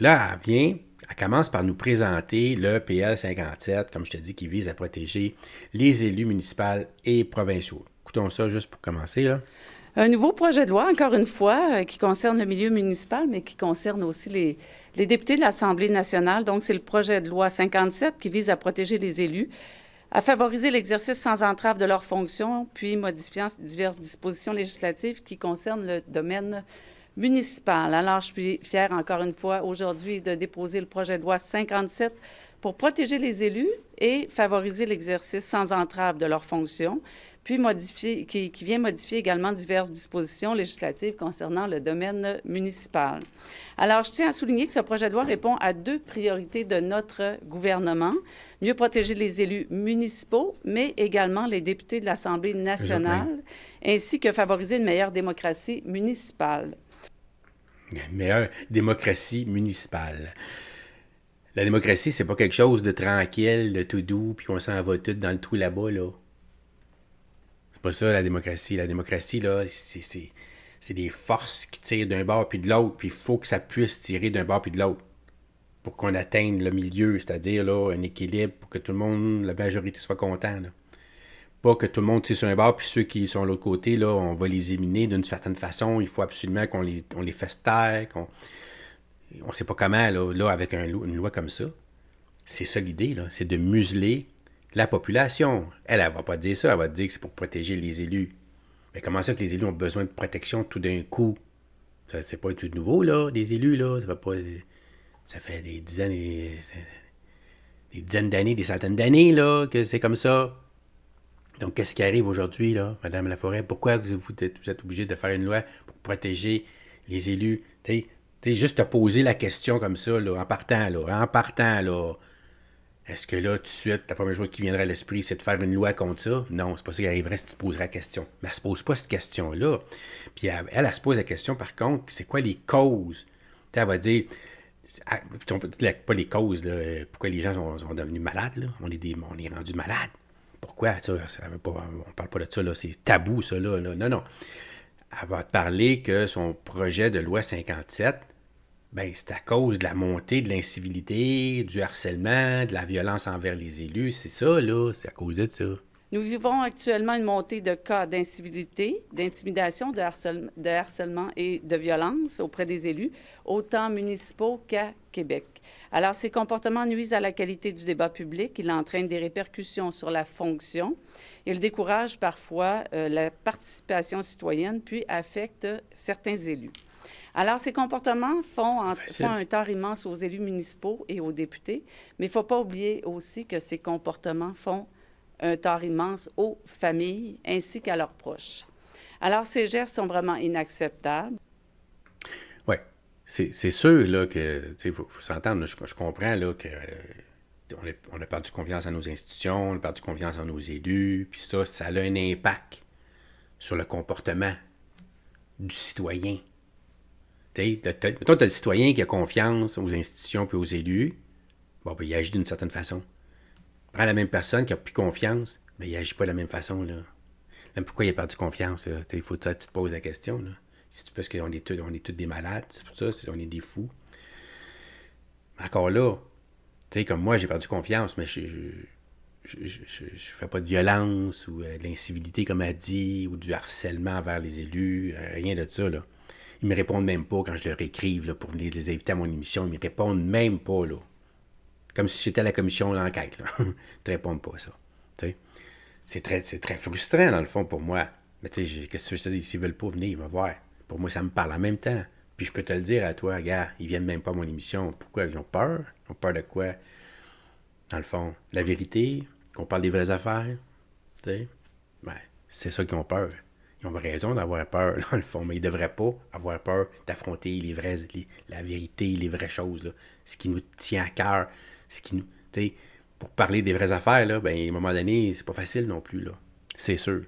là, elle commence par nous présenter le PL 57, comme je te dis, qui vise à protéger les élus municipaux et provinciaux. Écoutons ça juste pour commencer, là. Un nouveau projet de loi, encore une fois, qui concerne le milieu municipal, mais qui concerne aussi les députés de l'Assemblée nationale. Donc, c'est le projet de loi 57 qui vise à protéger les élus, à favoriser l'exercice sans entrave de leurs fonctions, puis modifiant diverses dispositions législatives qui concernent le domaine municipal. Alors, je suis fière, encore une fois, aujourd'hui, de déposer le projet de loi 57 pour protéger les élus et favoriser l'exercice sans entrave de leurs fonctions, puis qui vient modifier également diverses dispositions législatives concernant le domaine municipal. Alors, je tiens à souligner que ce projet de loi répond à deux priorités de notre gouvernement: mieux protéger les élus municipaux, mais également les députés de l'Assemblée Eux autres même. nationale, ainsi que favoriser une meilleure démocratie municipale. Meilleure démocratie municipale. La démocratie, c'est pas quelque chose de tranquille, de tout doux, puis qu'on s'en va tout dans le trou là-bas, là. C'est pas ça, la démocratie. La démocratie, là, c'est des forces qui tirent d'un bord puis de l'autre, puis il faut que ça puisse tirer d'un bord puis de l'autre pour qu'on atteigne le milieu, c'est-à-dire là, un équilibre pour que tout le monde, la majorité soit content. Là. Pas que tout le monde tire sur un bord, puis ceux qui sont de l'autre côté, là, on va les éliminer d'une certaine façon. Il faut absolument on les fasse taire, on sait pas comment, là avec une loi comme ça. C'est ça l'idée, là, c'est de museler la population. Elle va pas dire ça, elle va dire que c'est pour protéger les élus. Mais comment ça que les élus ont besoin de protection tout d'un coup? Ça, c'est pas tout nouveau, là, des élus, là. Ça fait des dizaines d'années, des centaines d'années, là, que c'est comme ça. Donc, qu'est-ce qui arrive aujourd'hui, là, Madame Laforêt? Pourquoi vous êtes obligé de faire une loi pour protéger les élus? Tu sais, juste te poser la question comme ça, là, en partant, là. Est-ce que là, tout de suite, la première chose qui viendrait à l'esprit, c'est de faire une loi contre ça? Non, c'est pas ça qui arriverait si tu te poserais la question. Mais elle se pose pas cette question-là. Puis elle se pose la question, par contre, c'est quoi les causes? Tu sais, elle va dire, pas les causes, là, pourquoi les gens sont devenus malades, là. On est rendu malades. Pourquoi? Ça veut pas, on parle pas de ça, là. C'est tabou, ça, là. Non, non. Elle va te parler que son projet de loi 57, ben, c'est à cause de la montée de l'incivilité, du harcèlement, de la violence envers les élus. C'est ça, là. C'est à cause de ça. Nous vivons actuellement une montée de cas d'incivilité, d'intimidation, de harcèlement et de violence auprès des élus, autant municipaux qu'à Québec. Alors, ces comportements nuisent à la qualité du débat public, ils entraînent des répercussions sur la fonction, ils découragent parfois la participation citoyenne, puis affectent certains élus. Alors, ces comportements font Facile. un tort immense aux élus municipaux et aux députés, mais il ne faut pas oublier aussi que ces comportements font un tort immense aux familles ainsi qu'à leurs proches. Alors, ces gestes sont vraiment inacceptables. Ouais. C'est sûr, là, que, tu sais, faut s'entendre, là, je comprends, là, que on a perdu confiance en nos institutions, on a perdu confiance en nos élus, puis ça a un impact sur le comportement du citoyen. Tu sais, toi, t'as le citoyen qui a confiance aux institutions puis aux élus, bon, ben, il agit d'une certaine façon. Prends la même personne qui a plus confiance, mais il agit pas de la même façon, là. Même pourquoi il a perdu confiance, là? Il faut que tu te poses la question, là. Si tu penses qu'on on est tous des malades, c'est pour ça, on est des fous. Mais encore là, tu sais, comme moi, j'ai perdu confiance, mais je fais pas de violence ou de l'incivilité, comme elle dit, ou du harcèlement envers les élus, rien de ça, là. Ils me répondent même pas quand je leur écrive là, pour venir les inviter à mon émission. Ils me répondent même pas, là. Comme si j'étais à la commission d'enquête, là. Ils te répondent pas, ça. Tu sais. C'est très frustrant, dans le fond, pour moi. Mais tu sais, qu'est-ce que je te dis? S'ils veulent pas venir, ils vont voir. Pour moi, ça me parle en même temps. Puis je peux te le dire à toi, gars, ils viennent même pas à mon émission. Pourquoi? Ils ont peur. Ils ont peur de quoi? Dans le fond, la vérité, qu'on parle des vraies affaires. Tu sais? Ben, c'est ça qu'ils ont peur. Ils ont raison d'avoir peur, dans le fond, mais ils devraient pas avoir peur d'affronter la vérité, les vraies choses, là. Ce qui nous tient à cœur, ce qui nous, tu sais, pour parler des vraies affaires, là, ben, à un moment donné, c'est pas facile non plus, là. C'est sûr.